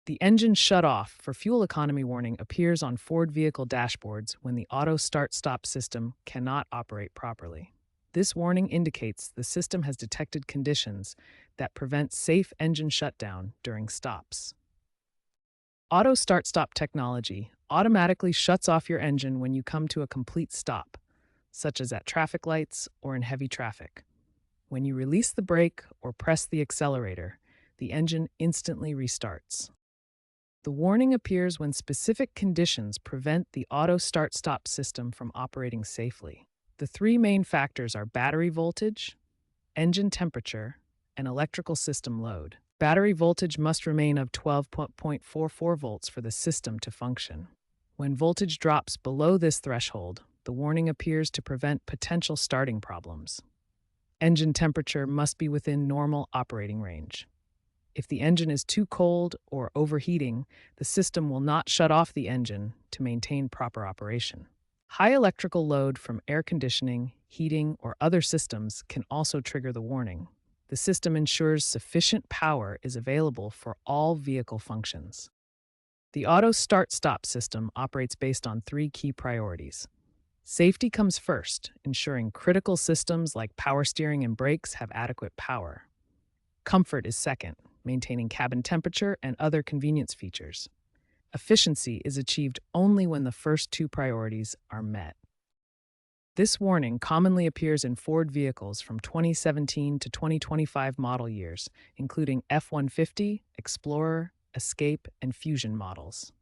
The engine shut off for fuel economy warning appears on Ford vehicle dashboards when the auto start-stop system cannot operate properly. This warning indicates the system has detected conditions that prevent safe engine shutdown during stops. Auto start-stop technology automatically shuts off your engine when you come to a complete stop, such as at traffic lights or in heavy traffic. When you release the brake or press the accelerator, the engine instantly restarts. The warning appears when specific conditions prevent the auto start-stop system from operating safely. The three main factors are battery voltage, engine temperature, and electrical system load. Battery voltage must remain of 12.44 volts for the system to function. When voltage drops below this threshold, the warning appears to prevent potential starting problems. Engine temperature must be within normal operating range. If the engine is too cold or overheating, the system will not shut off the engine to maintain proper operation. High electrical load from air conditioning, heating, or other systems can also trigger the warning. The system ensures sufficient power is available for all vehicle functions. The auto start-stop system operates based on three key priorities. Safety comes first, ensuring critical systems like power steering and brakes have adequate power. Comfort is second, maintaining cabin temperature and other convenience features. Efficiency is achieved only when the first two priorities are met. This warning commonly appears in Ford vehicles from 2017 to 2025 model years, including F-150, Explorer, Escape, and Fusion models.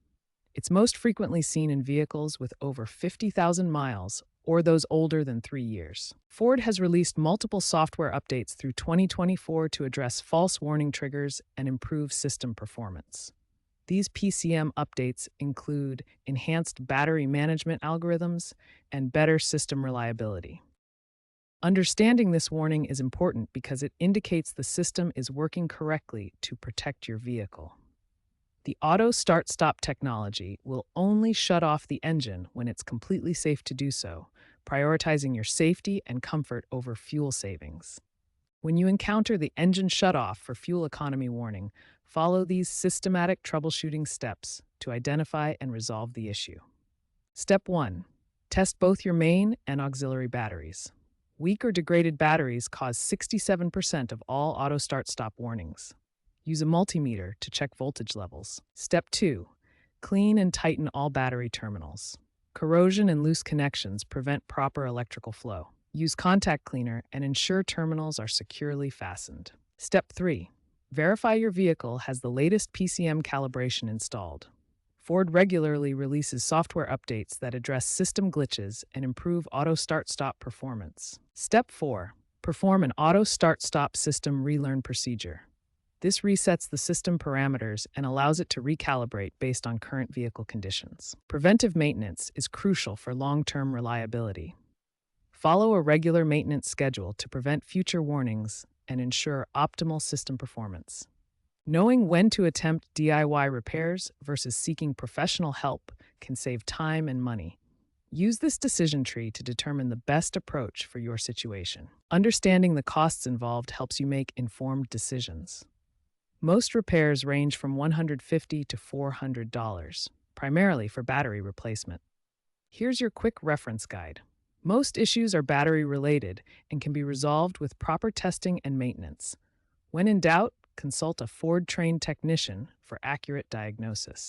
It's most frequently seen in vehicles with over 50,000 miles or those older than 3 years. Ford has released multiple software updates through 2024 to address false warning triggers and improve system performance. These PCM updates include enhanced battery management algorithms and better system reliability. Understanding this warning is important because it indicates the system is working correctly to protect your vehicle. The auto start-stop technology will only shut off the engine when it's completely safe to do so, prioritizing your safety and comfort over fuel savings. When you encounter the engine shutoff for fuel economy warning, follow these systematic troubleshooting steps to identify and resolve the issue. Step 1. Test both your main and auxiliary batteries. Weak or degraded batteries cause 67% of all auto start-stop warnings. Use a multimeter to check voltage levels. Step 2. Clean and tighten all battery terminals. Corrosion and loose connections prevent proper electrical flow. Use contact cleaner and ensure terminals are securely fastened. Step 3. Verify your vehicle has the latest PCM calibration installed. Ford regularly releases software updates that address system glitches and improve auto start-stop performance. Step 4. Perform an auto start-stop system relearn procedure. This resets the system parameters and allows it to recalibrate based on current vehicle conditions. Preventive maintenance is crucial for long-term reliability. Follow a regular maintenance schedule to prevent future warnings and ensure optimal system performance. Knowing when to attempt DIY repairs versus seeking professional help can save time and money. Use this decision tree to determine the best approach for your situation. Understanding the costs involved helps you make informed decisions. Most repairs range from $150 to $400, primarily for battery replacement. Here's your quick reference guide. Most issues are battery-related and can be resolved with proper testing and maintenance. When in doubt, consult a Ford-trained technician for accurate diagnosis.